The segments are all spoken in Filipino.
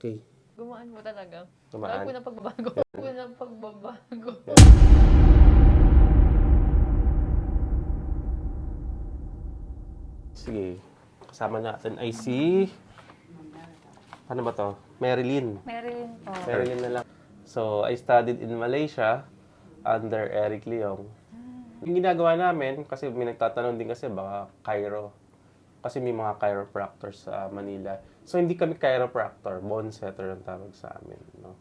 Okay. Gumaan po talaga. Gumaan? Wala po ng pagbabago. Wala po ng pagbabago. Sige. Kasama natin ay si... Ano ba to? Marilyn. Marilyn po. Marilyn na lang. So, I studied in Malaysia under Eric Leong. Yung ginagawa namin, kasi may nagtatanong din kasi baka Cairo. Kasi may mga chiropractors sa Manila. So, hindi kami chiropractor, bone setter ang tawag sa amin. No?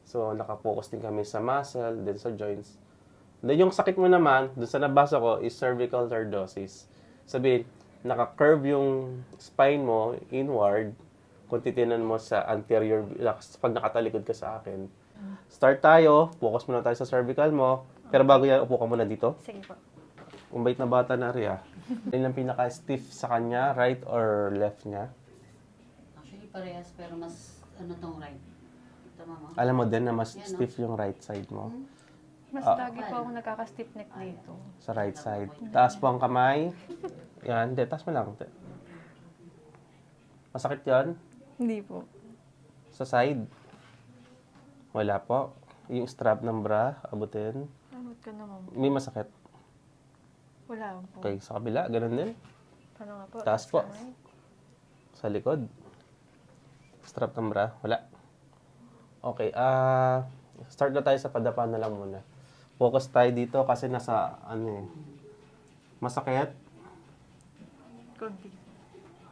So, nakapokus din kami sa muscle, din sa joints. Then, yung sakit mo naman, dun sa nabasa ko, is cervical lordosis. Sabihin, naka-curve yung spine mo inward, kung titinan mo sa anterior, pag nakatalikod ka sa akin. Start tayo, focus muna tayo sa cervical mo. Pero bago yan, upo ka muna dito. Sige po. Umbait na bata na Ria. Yun ang pinaka-stiff sa kanya, right or left niya. Actually, parehas, pero mas ano tong right. Tama mo? Alam mo din na mas Yan, no? stiff yung right side mo. Mas lagi po ako nakaka-stiff neck dito. Sa right side. Taas po ang kamay. Yan, hindi, taas mo lang. Masakit yan? Hindi po. Sa side? Wala po. Yung strap ng bra, abutin. Amot ka naman po. May masakit. Wala po. Okay, sa kabila, ganun din. Paano nga po? Taas po. kamay? Sa likod. Strap ng bra, wala. Okay, start na tayo sa padapa na lang muna. Focus tayo dito kasi nasa, masakit. Konti.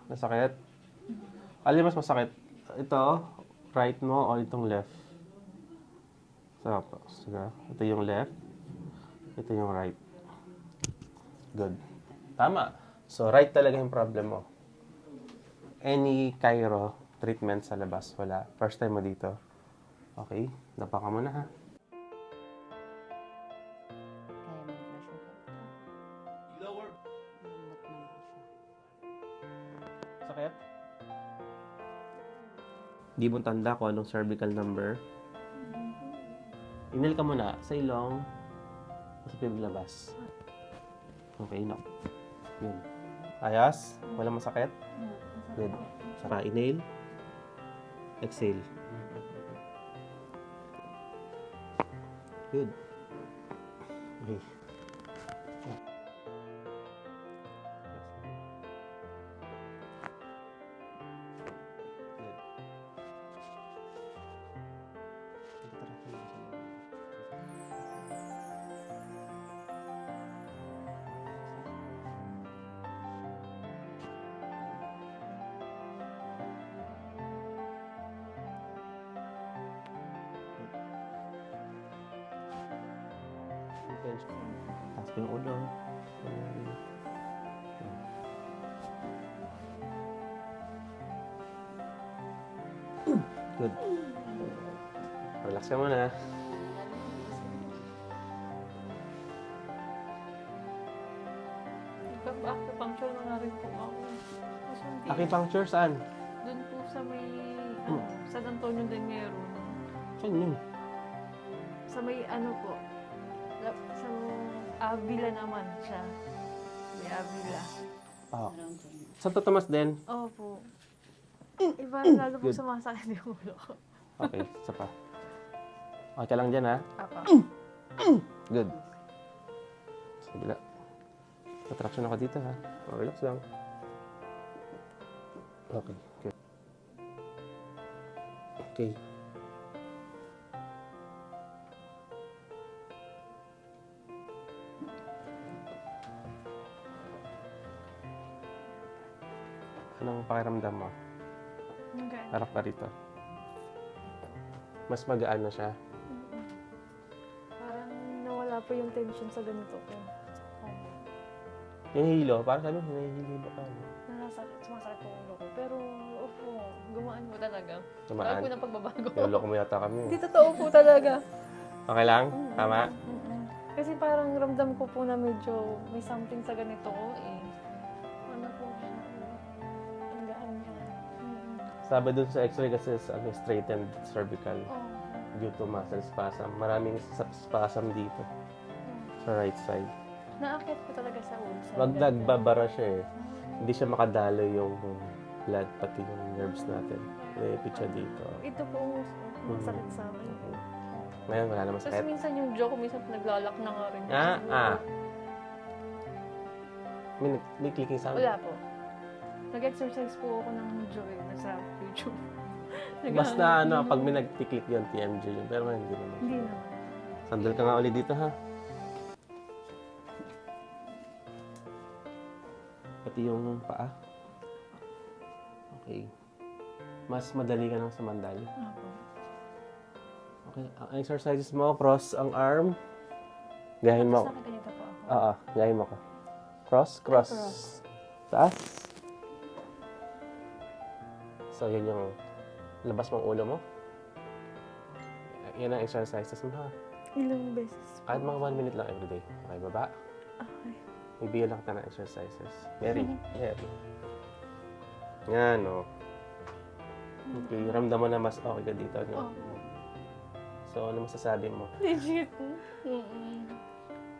Masakit. Alin mas masakit? Ito, right mo o itong left? Sige. Ito yung left. Ito yung right. Good. Tama. So, right talaga yung problem mo. Any chiro treatment sa labas? Wala. First time mo dito. Okay. Dapa ka muna ha. Kaya may pressure po. Lower. Ba't naman siya? Sakit? Di mo tanda kung anong cervical number. Inhale ka muna sa ilong. Sa paglabas. Okay, no. Yun. Ayos? Wala masakit? Good. Saka inhale. Exhale. Good. Okay. Taas pa yung ulo. Good. Relax ka muna. Nagpa-acupuncture na nga rin po ako. Kaso hindi. Acupuncture saan? Doon po sa may, San Antonio de Nero. Saan yun? Sa may ano po, sa Avila naman siya. May Avila. Ah. Around to. Sa Totomas din? Opo. Iba lalo po Good. sumasakit yung ulo ko. Okay, isa pa. Okay ka lang dyan, ha? Apa. Good. Sige lang. Attraction ako dito, ha? Relax lang. Okay, good. Okay. Anong pakiramdam mo? Okay. Harap ka rito. Mas magaan na siya. Parang nawala po yung tension sa ganito ko. Hinihilo. Parang sabi, hinihilo ka. No? Sumasakit po ang ulo ko. Pero, opo, gumaan po talaga. Wala Tumaan. po ng pagbabago. Niloloko mo yata kami. Hindi totoo po talaga. Okay lang? Tama? Kasi parang ramdam ko po na medyo may something sa ganito ko eh. Ano po siya? Ang gaan niya. Sabi dun sa x-ray kasi straightened cervical Oh. due to muscle spasm. Maraming spasm dito sa right side. Naakit ko talaga sa ulo. Wag nagbabara siya eh. Hindi siya makadalo yung blood, pati yung nerves natin. Naipit siya dito. Ito po, masakit sa akin. Ngayon, wala naman Tapos sakit. minsan yung jaw ko, minsan naglalak na nga rin. May clicking sound? Wala po. Nag-exercise po ako ng jaw eh, nasa YouTube. Basta pag may nag-click yun, TMJ yun. Pero ngayon, hindi naman. Hindi naman. Sandal ka nga ulit dito, ha? Pati yung paa. Okay. Mas madali ka nang sumandal. Opo. Okay. Ang exercises mo, cross ang arm. Gayahin mo. Tapos nakaganito po ako. Oo, gayahin mo ka. Cross, cross. Cross. Taas. So, yun yung labas mong ulo mo. Yan ang exercises mo, ha? Ilang beses po. Kahit mga 1 minute lang everyday. Okay, baba. Okay. Ibigyan lang kita ng exercises. Very, very. Yan, no. Okay, ramdam mo na mas okay ka dito, no? Opo. So, ano masasabi mo? Legit.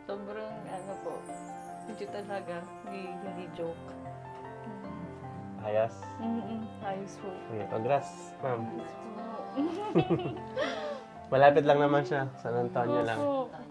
Sobrang po. Legit talaga. Hindi joke. Ayos. Ayos po. Okay, congrats, ma'am. Ayos po. Malapit lang naman siya. San Antonio lang. Opo.